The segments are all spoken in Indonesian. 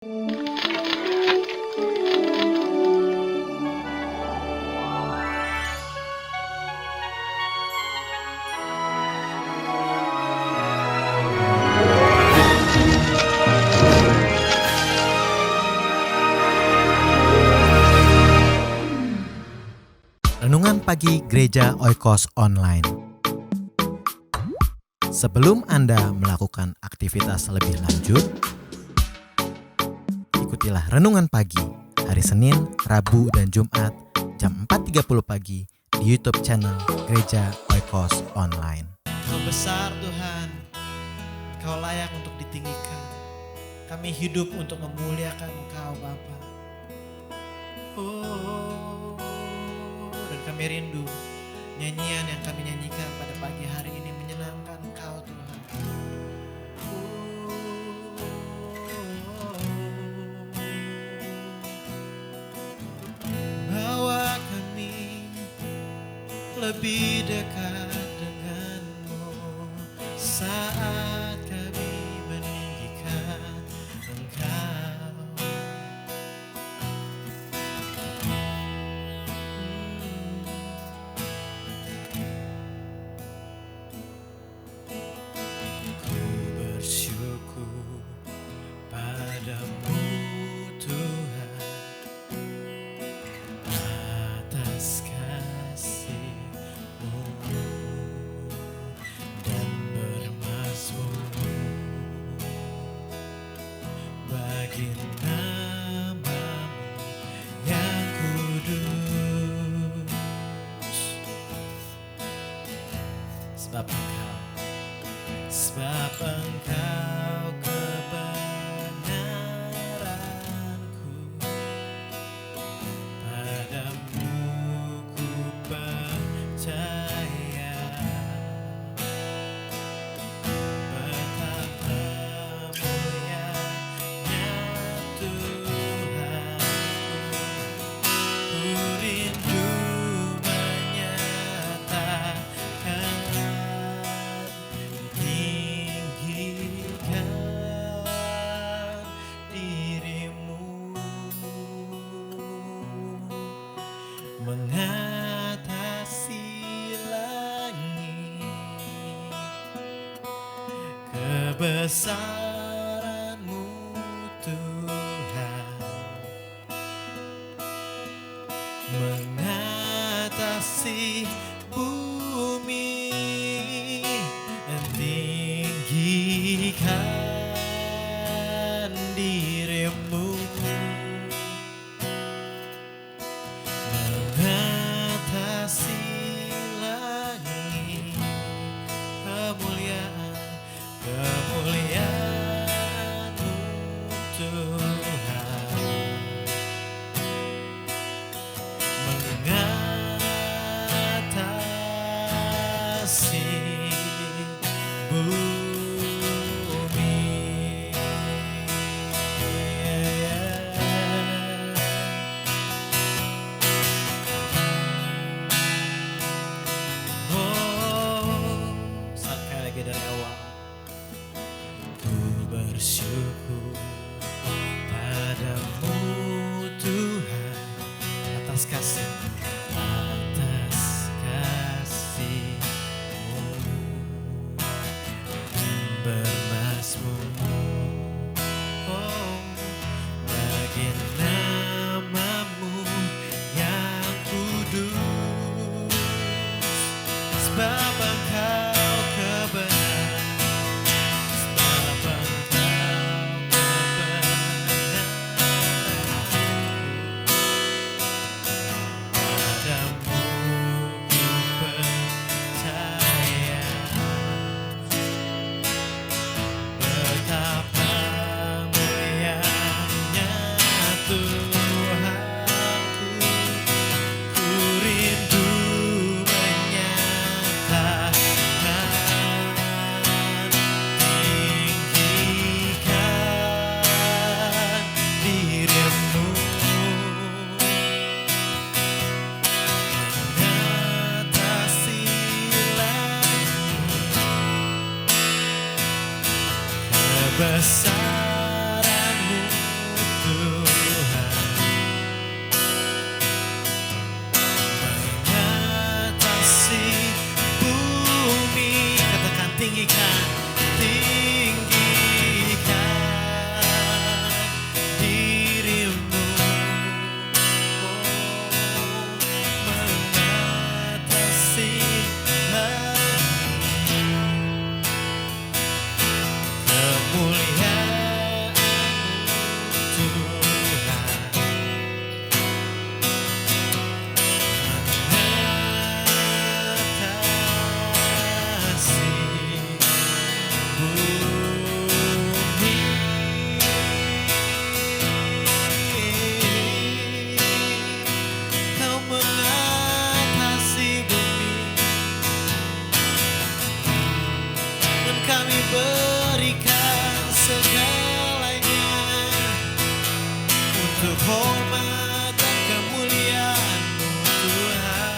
Renungan Pagi Gereja Oikos Online. Sebelum Anda melakukan aktivitas lebih lanjut, ikutilah Renungan Pagi hari Senin, Rabu, dan Jumat jam 4.30 pagi di YouTube channel Gereja Oikos Online. Kau besar Tuhan, Kau layak untuk ditinggikan. Kami hidup untuk memuliakan Engkau Bapa. Dan kami rindu nyanyian yang kami nyanyikan pada pagi hari ini menyenangkan Engkau Tuhan. Bawa kami lebih dekat denganmu saat kami meninggikan Engkau. Ku bersyukur padamu Tuhan atas kasih-Mu dan bermazmur bagi nama-Mu yang kudus. Sebab Engkau kebenaranku, padamu ku percaya. Betapa mulianya Tuhanku, ku rindu menyatakan dirimu mengatasi langit, kebesaran-Mu Tuhan mengatasi bumi, tinggikan dirimu mengatasi langit, kemuliaan-Mu Tuhan mengatasi bumi. Sekali lagi dari awal. Ku bersyukur untuk hormat dan kemuliaan-Mu Tuhan.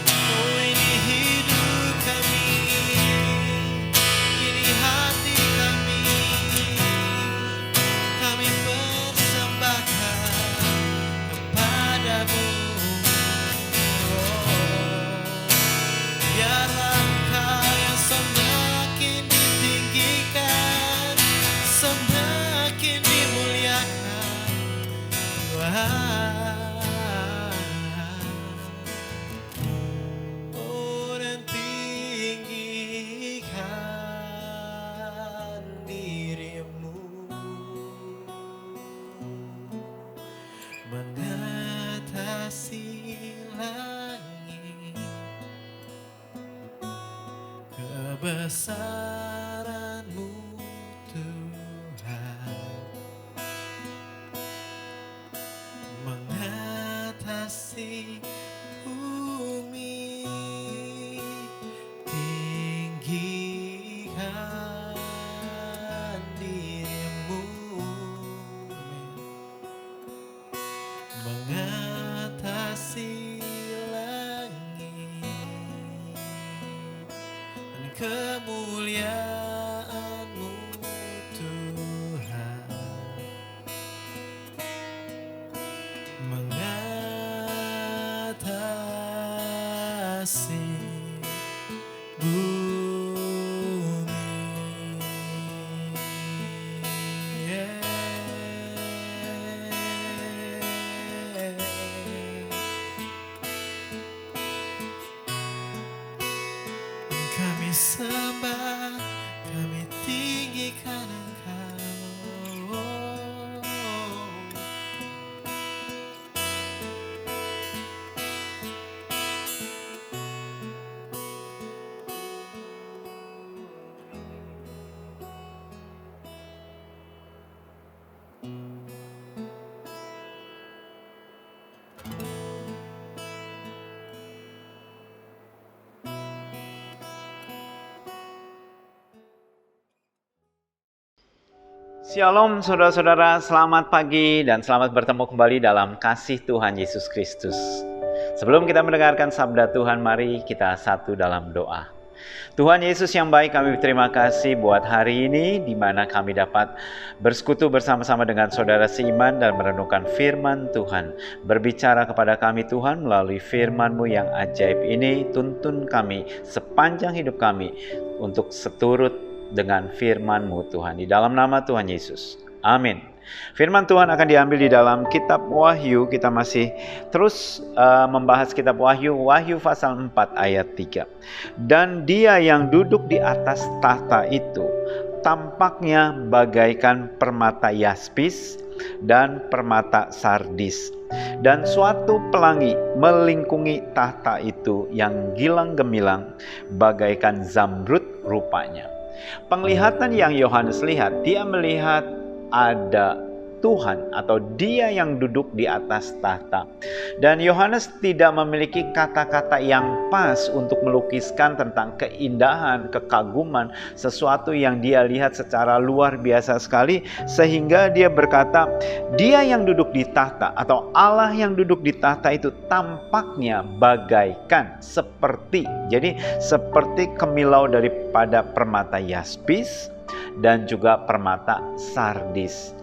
Oh, ini hidup kami, ini hati kami persembahkan kepadamu. Biarlah Engkau yang semakin ditinggikan, semakin dimuliakan, Tuhan. Oh, dan tinggikan diri-Mu mengatasi langit. Kebesaran-Mu Tuhan mengatasi bumi. Tinggikan diri-Mu mengatasi langit dan kemuliaan-Mu Tuhan mengatasi bumi. Kami sembah, kami tinggikan Engkau. Shalom saudara-saudara, selamat pagi dan selamat bertemu kembali dalam kasih Tuhan Yesus Kristus. Sebelum kita mendengarkan sabda Tuhan, mari kita satu dalam doa. Tuhan Yesus yang baik, kami berterima kasih buat hari ini di mana kami dapat bersekutu bersama-sama dengan saudara seiman dan merenungkan firman Tuhan. Berbicara kepada kami Tuhan melalui firman-Mu yang ajaib ini, tuntun kami sepanjang hidup kami untuk seturut dengan firman-Mu Tuhan. Di dalam nama Tuhan Yesus. Amin. Firman Tuhan akan diambil di dalam kitab Wahyu. Kita masih terus membahas kitab Wahyu. Wahyu pasal 4 ayat 3. Dan Dia yang duduk di atas tahta itu tampaknya bagaikan permata yaspis dan permata sardis. Dan suatu pelangi melingkungi tahta itu yang gilang gemilang bagaikan zamrud rupanya. Penglihatan yang Yohanes lihat, dia melihat ada Tuhan atau Dia yang duduk di atas tahta. Dan Yohanes tidak memiliki kata-kata yang pas untuk melukiskan tentang keindahan, kekaguman, sesuatu yang dia lihat secara luar biasa sekali, sehingga dia berkata, Dia yang duduk di tahta atau Allah yang duduk di tahta itu tampaknya bagaikan seperti kemilau daripada permata yaspis dan juga permata sardis.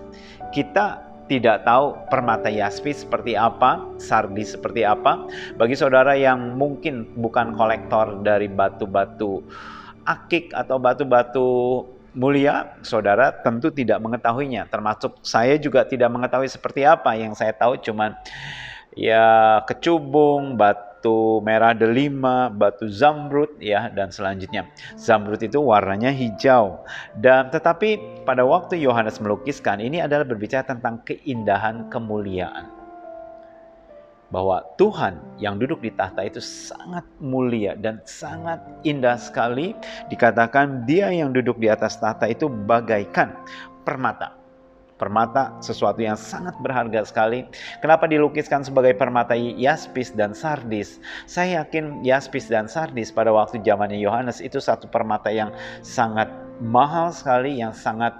Kita tidak tahu permata yaspis seperti apa, sardis seperti apa. Bagi saudara yang mungkin bukan kolektor dari batu-batu akik atau batu-batu mulia, saudara tentu tidak mengetahuinya. Termasuk saya juga tidak mengetahui seperti apa. Yang saya tahu cuman ya kecubung, batu merah delima, batu zamrud ya, dan selanjutnya. Zamrud itu warnanya hijau. Dan tetapi pada waktu Yohanes melukiskan, ini adalah berbicara tentang keindahan kemuliaan. Bahwa Tuhan yang duduk di tahta itu sangat mulia dan sangat indah sekali. Dikatakan Dia yang duduk di atas tahta itu bagaikan permata. Permata sesuatu yang sangat berharga sekali. Kenapa dilukiskan sebagai permata yaspis dan sardis? Saya yakin yaspis dan sardis pada waktu zamannya Yohanes itu satu permata yang sangat mahal sekali, yang sangat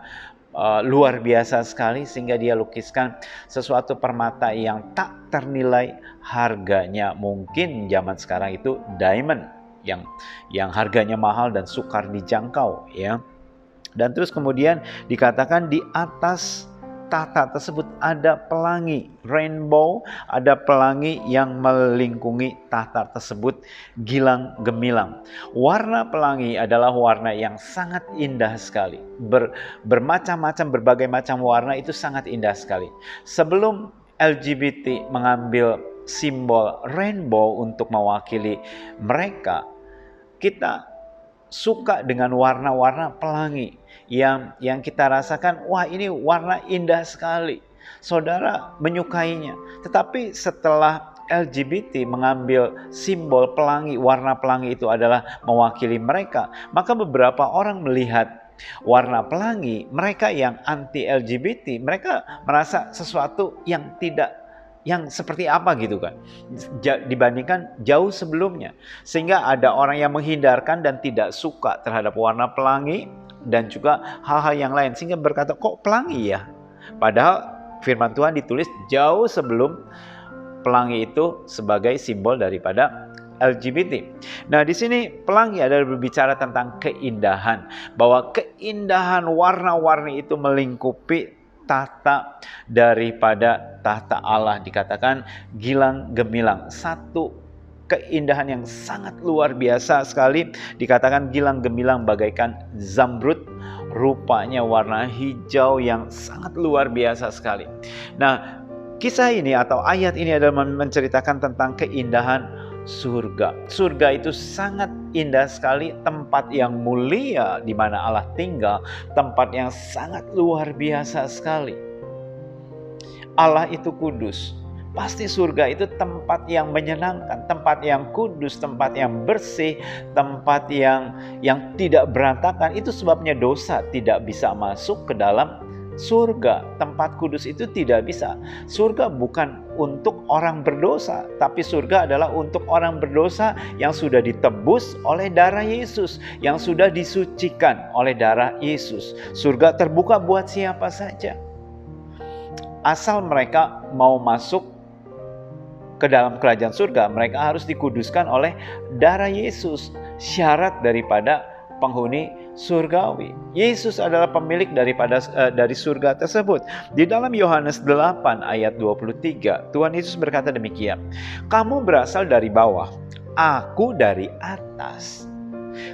luar biasa sekali, sehingga dia lukiskan sesuatu permata yang tak ternilai harganya. Mungkin zaman sekarang itu diamond yang harganya mahal dan sukar dijangkau, ya. Dan terus kemudian dikatakan di atas tahta tersebut ada pelangi, rainbow, ada pelangi yang melingkungi tahta tersebut, gilang gemilang. Warna pelangi adalah warna yang sangat indah sekali. Bermacam-macam, berbagai macam warna itu sangat indah sekali. Sebelum LGBT mengambil simbol rainbow untuk mewakili mereka, kita suka dengan warna-warna pelangi yang kita rasakan, wah ini warna indah sekali. Saudara menyukainya. Tetapi setelah LGBT mengambil simbol pelangi, warna pelangi itu adalah mewakili mereka, maka beberapa orang melihat warna pelangi, mereka yang anti LGBT, mereka merasa sesuatu yang seperti apa gitu kan, dibandingkan jauh sebelumnya. Sehingga ada orang yang menghindarkan dan tidak suka terhadap warna pelangi dan juga hal-hal yang lain, sehingga berkata, kok pelangi ya? Padahal firman Tuhan ditulis jauh sebelum pelangi itu sebagai simbol daripada LGBT. Nah, di sini pelangi adalah berbicara tentang keindahan, bahwa keindahan warna-warni itu melingkupi tahta daripada tahta Allah. Dikatakan gilang gemilang, satu keindahan yang sangat luar biasa sekali. Dikatakan gilang gemilang bagaikan zamrud, rupanya warna hijau yang sangat luar biasa sekali. Nah, kisah ini atau ayat ini adalah menceritakan tentang keindahan surga. Surga itu sangat indah sekali, tempat yang mulia di mana Allah tinggal, tempat yang sangat luar biasa sekali. Allah itu kudus. Pasti surga itu tempat yang menyenangkan, tempat yang kudus, tempat yang bersih, tempat yang tidak berantakan. Itu sebabnya dosa tidak bisa masuk ke dalam surga. Tempat kudus itu tidak bisa. Surga bukan untuk orang berdosa, tapi surga adalah untuk orang berdosa yang sudah ditebus oleh darah Yesus, yang sudah disucikan oleh darah Yesus. Surga terbuka buat siapa saja, asal mereka mau masuk ke dalam kerajaan surga. Mereka harus dikuduskan oleh darah Yesus, syarat daripada penghuni surgawi. Yesus adalah pemilik dari surga tersebut. Di dalam Yohanes 8 ayat 23, Tuhan Yesus berkata demikian, kamu berasal dari bawah, aku dari atas.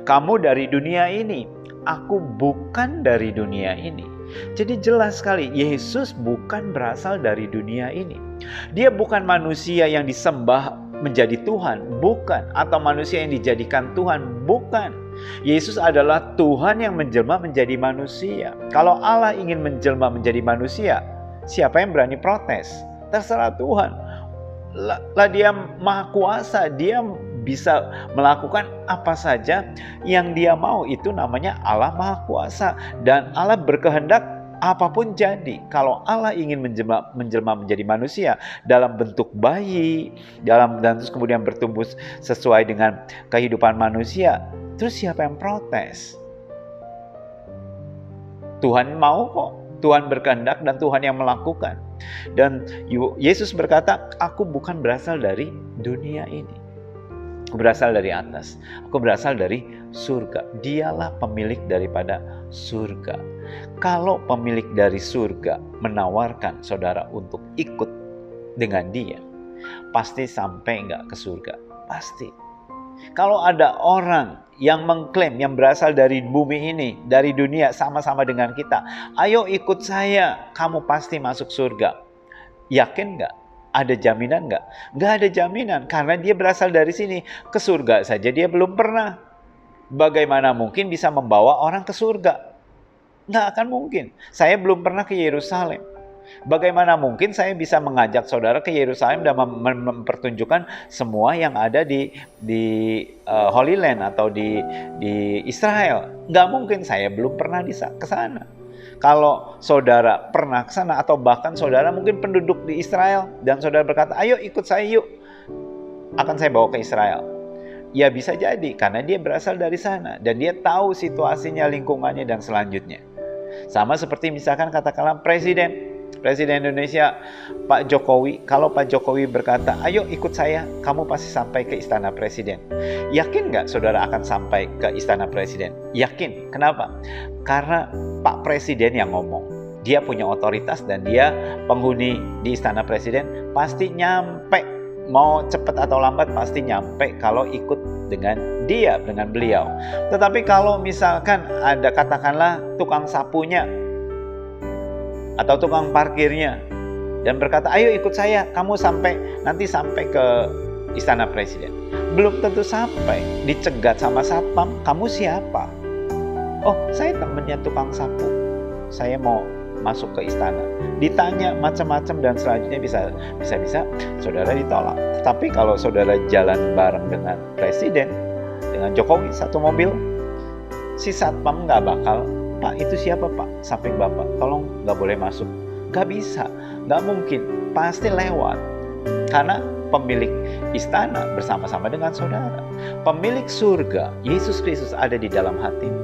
Kamu dari dunia ini, aku bukan dari dunia ini. Jadi jelas sekali, Yesus bukan berasal dari dunia ini. Dia bukan manusia yang disembah menjadi Tuhan, bukan. Atau manusia yang dijadikan Tuhan, bukan. Yesus adalah Tuhan yang menjelma menjadi manusia. Kalau Allah ingin menjelma menjadi manusia, siapa yang berani protes? Terserah Tuhan. Lah dia maha kuasa, dia bisa melakukan apa saja yang dia mau. Itu namanya Allah maha kuasa. Dan Allah berkehendak apapun jadi. Kalau Allah ingin menjelma menjadi manusia dalam bentuk bayi, dan terus kemudian bertumbuh sesuai dengan kehidupan manusia, terus siapa yang protes? Tuhan mau kok, Tuhan berkehendak dan Tuhan yang melakukan. Dan Yesus berkata, aku bukan berasal dari dunia ini, aku berasal dari atas, aku berasal dari surga. Dialah pemilik daripada surga. Kalau pemilik dari surga menawarkan saudara untuk ikut dengan dia, pasti sampai enggak ke surga, pasti. Kalau ada orang yang mengklaim, yang berasal dari bumi ini, dari dunia, sama-sama dengan kita, ayo ikut saya, kamu pasti masuk surga. Yakin nggak? Ada jaminan nggak? Nggak ada jaminan, karena dia berasal dari sini. Ke surga saja dia belum pernah. Bagaimana mungkin bisa membawa orang ke surga? Nggak akan mungkin. Saya belum pernah ke Yerusalem. Bagaimana mungkin saya bisa mengajak saudara ke Yerusalem dan mempertunjukkan semua yang ada di Holy Land atau di Israel? Nggak mungkin, saya belum pernah ke sana. Kalau saudara pernah ke sana atau bahkan saudara mungkin penduduk di Israel dan saudara berkata, ayo ikut saya yuk, akan saya bawa ke Israel. Ya bisa jadi karena dia berasal dari sana dan dia tahu situasinya, lingkungannya dan selanjutnya. Sama seperti misalkan katakanlah Presiden Indonesia Pak Jokowi. Kalau Pak Jokowi berkata, ayo ikut saya, kamu pasti sampai ke Istana Presiden. Yakin nggak saudara akan sampai ke Istana Presiden? Yakin. Kenapa? Karena Pak Presiden yang ngomong. Dia punya otoritas dan dia penghuni di Istana Presiden pasti nyampe. Mau cepat atau lambat pasti nyampe kalau ikut dengan dia, dengan beliau. Tetapi kalau misalkan ada katakanlah tukang sapunya atau tukang parkirnya dan berkata, ayo ikut saya, kamu nanti sampai ke Istana Presiden. Belum tentu sampai, dicegat sama satpam, kamu siapa? Oh, saya temannya tukang sapu, saya mau masuk ke istana. Ditanya macam-macam dan selanjutnya bisa saudara ditolak. Tapi kalau saudara jalan bareng dengan Presiden, dengan Jokowi satu mobil, si satpam nggak bakal, Pak itu siapa Pak? Samping Bapak, tolong nggak boleh masuk. Nggak bisa, nggak mungkin, pasti lewat. Karena pemilik istana bersama-sama dengan saudara. Pemilik surga, Yesus Kristus ada di dalam hatimu,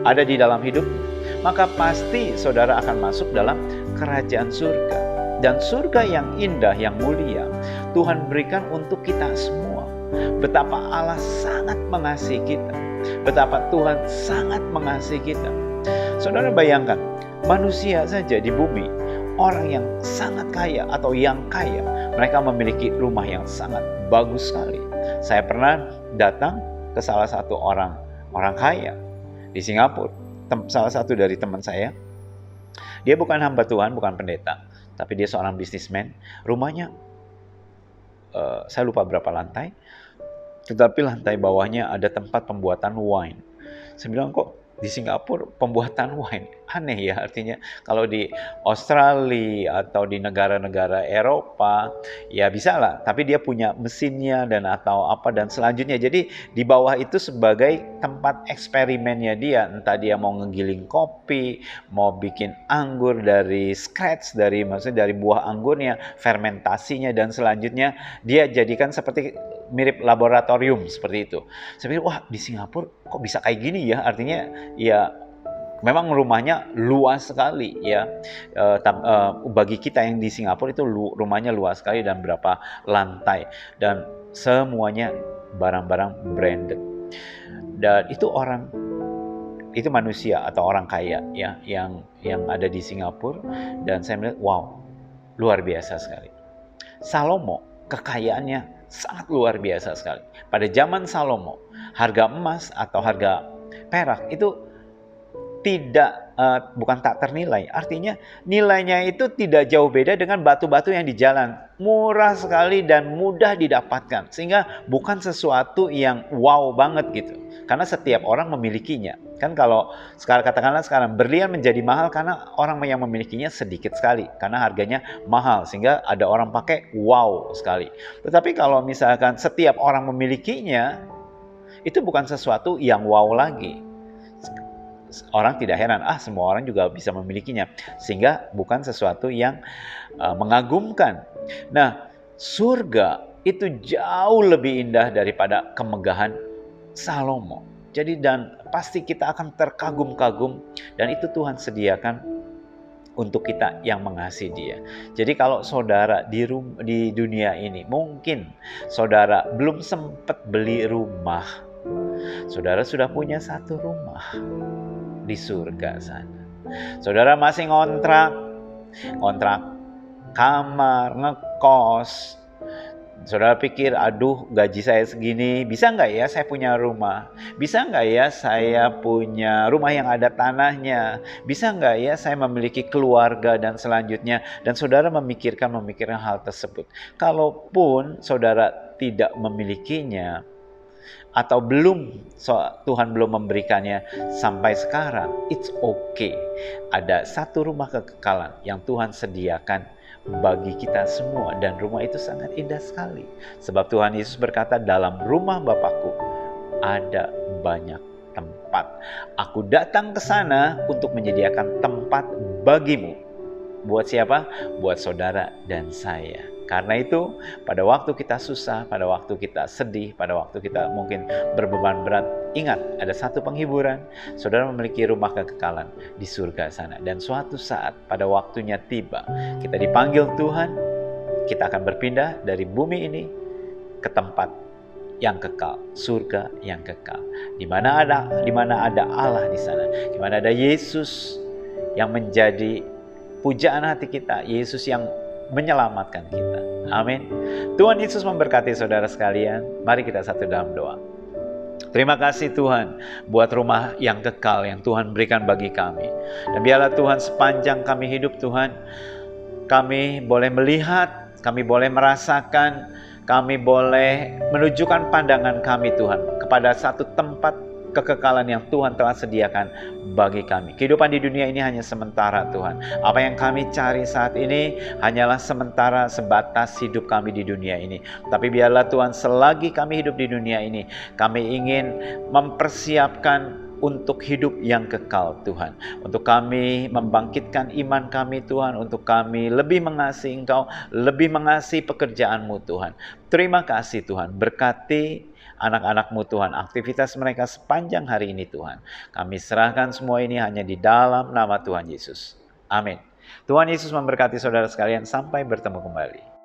ada di dalam hidupmu. Maka pasti saudara akan masuk dalam kerajaan surga. Dan surga yang indah, yang mulia, Tuhan berikan untuk kita semua. Betapa Allah sangat mengasihi kita. Betapa Tuhan sangat mengasihi kita. Saudara bayangkan, manusia saja di bumi, orang yang sangat kaya atau yang kaya, mereka memiliki rumah yang sangat bagus sekali. Saya pernah datang ke salah satu orang kaya di Singapura. Salah satu dari teman saya, dia bukan hamba Tuhan, bukan pendeta, tapi dia seorang bisnismen. Rumahnya, saya lupa berapa lantai, tetapi lantai bawahnya ada tempat pembuatan wine. Saya bilang, kok di Singapura pembuatan wine? Aneh ya, artinya kalau di Australia atau di negara-negara Eropa ya bisa lah, tapi dia punya mesinnya dan atau apa dan selanjutnya. Jadi di bawah itu sebagai tempat eksperimennya dia, entah dia mau ngegiling kopi, mau bikin anggur dari scratch, maksudnya dari buah anggurnya, fermentasinya dan selanjutnya dia jadikan seperti mirip laboratorium seperti itu. Saya pikir, wah di Singapura kok bisa kayak gini ya, artinya ya memang rumahnya luas sekali ya. Bagi kita yang di Singapura itu rumahnya luas sekali dan berapa lantai dan semuanya barang-barang branded. Dan itu manusia atau orang kaya ya yang ada di Singapura, dan saya melihat wow, luar biasa sekali. Salomo kekayaannya sangat luar biasa sekali. Pada zaman Salomo, harga emas atau harga perak itu bukan tak ternilai. Artinya nilainya itu tidak jauh beda dengan batu-batu yang di jalan. Murah sekali dan mudah didapatkan. Sehingga bukan sesuatu yang wow banget gitu. Karena setiap orang memilikinya. Kan kalau katakanlah sekarang berlian menjadi mahal karena orang yang memilikinya sedikit sekali. Karena harganya mahal sehingga ada orang pakai wow sekali. Tetapi kalau misalkan setiap orang memilikinya, itu bukan sesuatu yang wow lagi. Orang tidak heran, semua orang juga bisa memilikinya. Sehingga bukan sesuatu yang mengagumkan. Nah, surga itu jauh lebih indah daripada kemegahan Salomo. Jadi dan pasti kita akan terkagum-kagum, dan itu Tuhan sediakan untuk kita yang mengasihi Dia. Jadi kalau saudara di dunia ini mungkin saudara belum sempat beli rumah, saudara sudah punya satu rumah di surga sana. Saudara masih ngontrak kamar, ngekos. Saudara pikir, aduh gaji saya segini, bisa nggak ya saya punya rumah? Bisa nggak ya saya punya rumah yang ada tanahnya? Bisa nggak ya saya memiliki keluarga dan selanjutnya? Dan saudara memikirkan hal tersebut. Kalaupun saudara tidak memilikinya, atau Tuhan belum memberikannya sampai sekarang, it's okay. Ada satu rumah kekekalan yang Tuhan sediakan bagi kita semua, dan rumah itu sangat indah sekali. Sebab Tuhan Yesus berkata, dalam rumah Bapakku ada banyak tempat. Aku datang ke sana untuk menyediakan tempat bagimu. Buat siapa? Buat saudara dan saya. Karena itu, pada waktu kita susah, pada waktu kita sedih, pada waktu kita mungkin berbeban berat, ingat ada satu penghiburan, saudara memiliki rumah kekekalan di surga sana. Dan suatu saat pada waktunya tiba, kita dipanggil Tuhan, kita akan berpindah dari bumi ini ke tempat yang kekal, surga yang kekal. Di mana ada Allah di sana, di mana ada Yesus yang menjadi pujaan hati kita, Yesus yang menyelamatkan kita. Amin. Tuhan Yesus memberkati saudara sekalian. Mari kita satu dalam doa. Terima kasih Tuhan buat rumah yang kekal yang Tuhan berikan bagi kami. Dan biarlah Tuhan sepanjang kami hidup Tuhan, kami boleh melihat, kami boleh merasakan, kami boleh menunjukkan pandangan kami Tuhan kepada satu tempat kekekalan yang Tuhan telah sediakan bagi kami. Kehidupan di dunia ini hanya sementara Tuhan. Apa yang kami cari saat ini hanyalah sementara, sebatas hidup kami di dunia ini. Tapi biarlah Tuhan, selagi kami hidup di dunia ini, kami ingin mempersiapkan untuk hidup yang kekal Tuhan. Untuk kami membangkitkan iman kami Tuhan, untuk kami lebih mengasihi Engkau, lebih mengasihi pekerjaan-Mu Tuhan. Terima kasih Tuhan, berkati anak-anak-Mu Tuhan, aktivitas mereka sepanjang hari ini Tuhan. Kami serahkan semua ini hanya di dalam nama Tuhan Yesus. Amin. Tuhan Yesus memberkati saudara sekalian, sampai bertemu kembali.